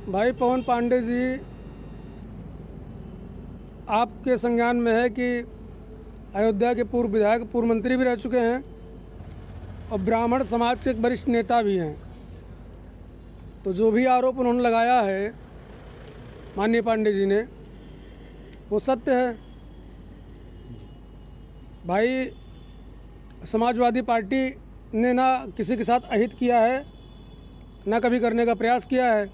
भाई पवन पांडे जी, आपके संज्ञान में है कि अयोध्या के पूर्व विधायक, पूर्व मंत्री भी रह चुके हैं और ब्राह्मण समाज के एक वरिष्ठ नेता भी हैं। तो जो भी आरोप उन्होंने लगाया है माननीय पांडे जी ने, वो सत्य है। भाई, समाजवादी पार्टी ने ना किसी के साथ अहित किया है, ना कभी करने का प्रयास किया है।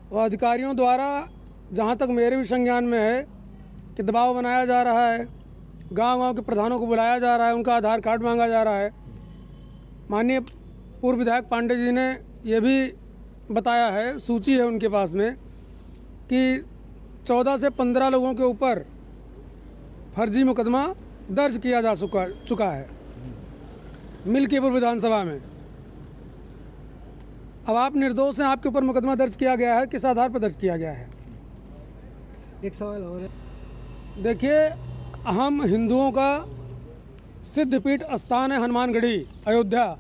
और अधिकारियों द्वारा, जहाँ तक मेरे भी संज्ञान में है, कि दबाव बनाया जा रहा है, गांव-गांव के प्रधानों को बुलाया जा रहा है, उनका आधार कार्ड मांगा जा रहा है। माननीय पूर्व विधायक पांडे जी ने ये भी बताया है, सूची है उनके पास में, कि 14 से 15 लोगों के ऊपर फर्जी मुकदमा दर्ज किया जा चुका है मिल्कीपुर विधानसभा में। अब आप निर्दोष हैं, आपके ऊपर मुकदमा दर्ज किया गया है, किस आधार पर दर्ज किया गया है? एक सवाल और है। देखिए, हम हिंदुओं का सिद्धपीठ स्थान है हनुमानगढ़ी अयोध्या,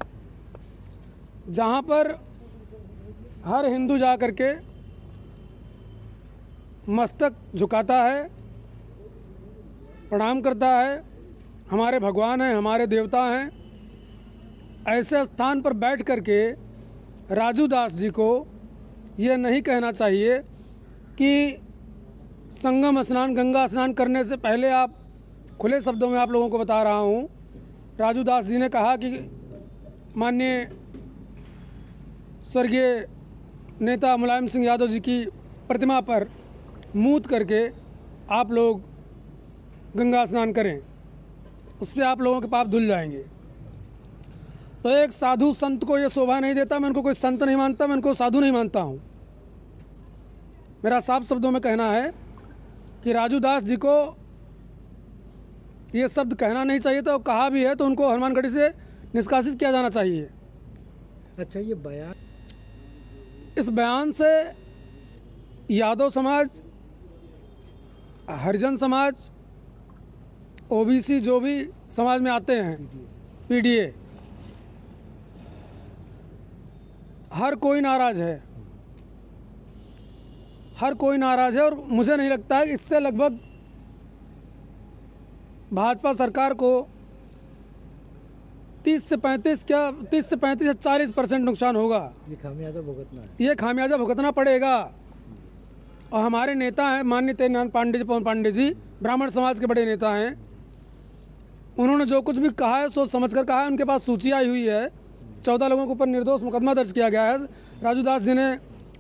जहाँ पर हर हिंदू जा कर के मस्तक झुकाता है, प्रणाम करता है। हमारे भगवान हैं, हमारे देवता हैं। ऐसे स्थान पर बैठ कर के राजू दास जी को ये नहीं कहना चाहिए कि संगम स्नान, गंगा स्नान करने से पहले, आप खुले शब्दों में आप लोगों को बता रहा हूँ, राजू दास जी ने कहा कि माननीय स्वर्गीय नेता मुलायम सिंह यादव जी की प्रतिमा पर मूत करके आप लोग गंगा स्नान करें, उससे आप लोगों के पाप धुल जाएंगे। तो एक साधु संत को ये शोभा नहीं देता। मैं उनको कोई संत नहीं मानता, मैं उनको साधु नहीं मानता हूँ। मेरा साफ शब्दों में कहना है कि राजू दास जी को ये शब्द कहना नहीं चाहिए था, और कहा भी है तो उनको हनुमानगढ़ी से निष्कासित किया जाना चाहिए। अच्छा, ये बयान, इस बयान से यादव समाज, हरिजन समाज, ओबीसी जो भी समाज में आते हैं, पीडीए, हर कोई नाराज़ है, हर कोई नाराज़ है। और मुझे नहीं लगता है इससे लगभग भाजपा सरकार को 30 से 35 या 40% नुकसान होगा। ये खामियाजा भुगतना है, ये खामियाजा भुगतना पड़ेगा। और हमारे नेता हैं माननीय तेजनाथ पांडे जी, पवन पांडे जी, ब्राह्मण समाज के बड़े नेता हैं। उन्होंने जो कुछ भी कहा है सोच समझ कर कहा है। उनके पास सूची आई हुई है, 14 लोगों के ऊपर निर्दोष मुकदमा दर्ज किया गया है। राजू दास जी ने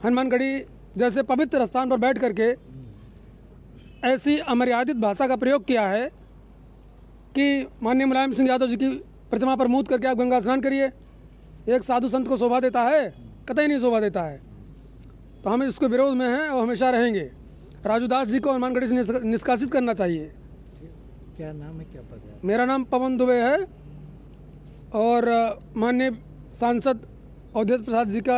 हनुमानगढ़ी जैसे पवित्र स्थान पर बैठ करके ऐसी अमर्यादित भाषा का प्रयोग किया है कि माननीय मुलायम सिंह यादव जी की प्रतिमा पर मूत करके आप गंगा स्नान करिए। एक साधु संत को शोभा देता है? कतई नहीं शोभा देता है। तो हम इसके विरोध में हैं और हमेशा रहेंगे। राजू दास जी को हनुमानगढ़ी से निष्कासित करना चाहिए। क्या नाम है, क्या पद है? मेरा नाम पवन दुबे है और माननीय सांसद अवधेश प्रसाद जी का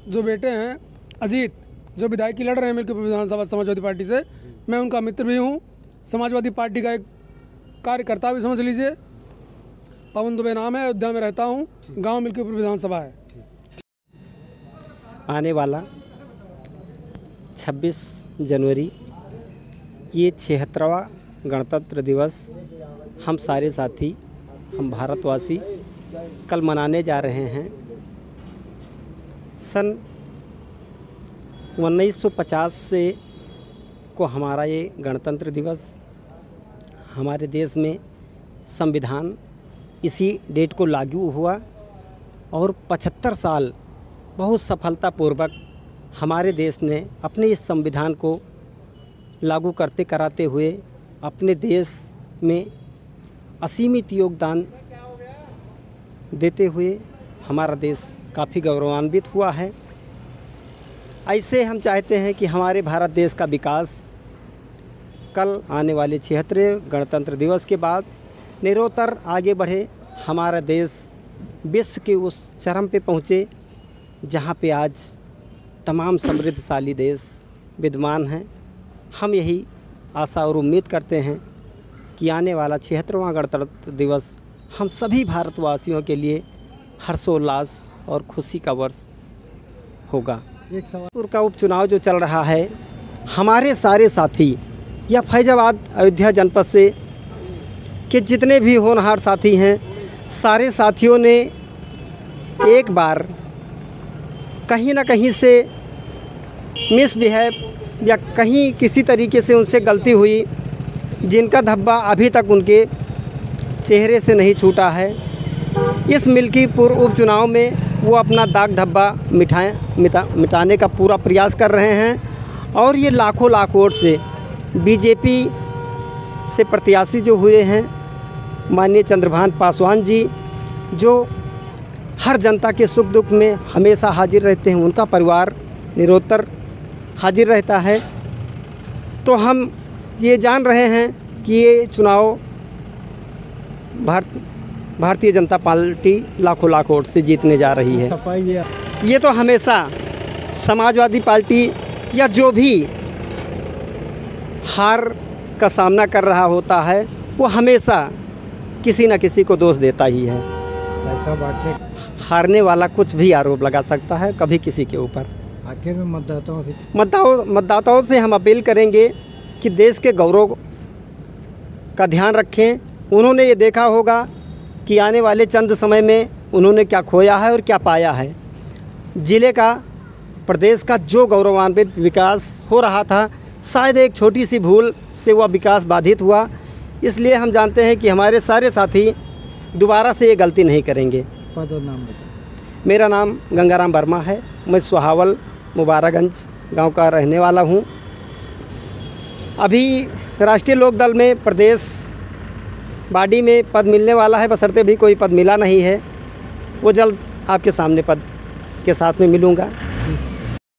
जो बेटे हैं अजीत, जो विधायकी लड़ रहे हैं मिलकर विधानसभा समाजवादी पार्टी से, मैं उनका मित्र भी हूँ, समाजवादी पार्टी का एक कार्यकर्ता भी समझ लीजिए। पवन दुबे नाम है, अयोध्या में रहता हूँ, गांव मिलकीपुर विधानसभा है। आने वाला 26 जनवरी ये 76वां गणतंत्र दिवस हम सारे साथी, हम भारतवासी कल मनाने जा रहे हैं। सन 1950 से को हमारा ये गणतंत्र दिवस, हमारे देश में संविधान इसी डेट को लागू हुआ और 75 साल बहुत सफलतापूर्वक हमारे देश ने अपने इस संविधान को लागू करते कराते हुए अपने देश में असीमित योगदान देते हुए हमारा देश काफ़ी गौरवान्वित हुआ है। ऐसे हम चाहते हैं कि हमारे भारत देश का विकास कल आने वाले 76वें गणतंत्र दिवस के बाद निरंतर आगे बढ़े, हमारा देश विश्व के उस चरम पे पहुँचे जहाँ पे आज तमाम समृद्धशाली देश विद्यमान हैं। हम यही आशा और उम्मीद करते हैं कि आने वाला 76वां गणतंत्र दिवस हम सभी भारतवासियों के लिए हर्षोल्लास और खुशी का वर्ष होगा। एक सवाल जौनपुर का उपचुनाव जो चल रहा है, हमारे सारे साथी या फैजाबाद अयोध्या जनपद से के जितने भी होनहार साथी हैं, सारे साथियों ने एक बार कहीं ना कहीं से मिसबिहेव या कहीं किसी तरीके से उनसे गलती हुई, जिनका धब्बा अभी तक उनके चेहरे से नहीं छूटा है। इस मिल्कीपुर उपचुनाव में वो अपना दाग धब्बा मिटाने का पूरा प्रयास कर रहे हैं और ये लाखों वोट से बीजेपी से प्रत्याशी जो हुए हैं माननीय चंद्रभान पासवान जी, जो हर जनता के सुख दुख में हमेशा हाजिर रहते हैं, उनका परिवार निरंतर हाजिर रहता है। तो हम ये जान रहे हैं कि ये चुनाव भारतीय जनता पार्टी लाखों वोट से जीतने जा रही है। सफाई ये तो हमेशा समाजवादी पार्टी या जो भी हार का सामना कर रहा होता है, वो हमेशा किसी न किसी को दोष देता ही है। पैसा बांटने हारने वाला कुछ भी आरोप लगा सकता है कभी किसी के ऊपर। आखिर में मतदाताओं से हम अपील करेंगे कि देश के गौरव का ध्यान रखें। उन्होंने ये देखा होगा कि आने वाले चंद समय में उन्होंने क्या खोया है और क्या पाया है। ज़िले का, प्रदेश का जो गौरवान्वित विकास हो रहा था, शायद एक छोटी सी भूल से वह विकास बाधित हुआ। इसलिए हम जानते हैं कि हमारे सारे साथी दोबारा से ये गलती नहीं करेंगे। पद और नाम बताओ। मेरा नाम गंगाराम वर्मा है। मैं सुहावल मुबारकगंज गांव का रहने वाला हूं। अभी राष्ट्रीय लोक दल में प्रदेश बॉडी में पद मिलने वाला है, बशर्ते भी कोई पद मिला नहीं है। वो जल्द आपके सामने पद के साथ में मिलूँगा।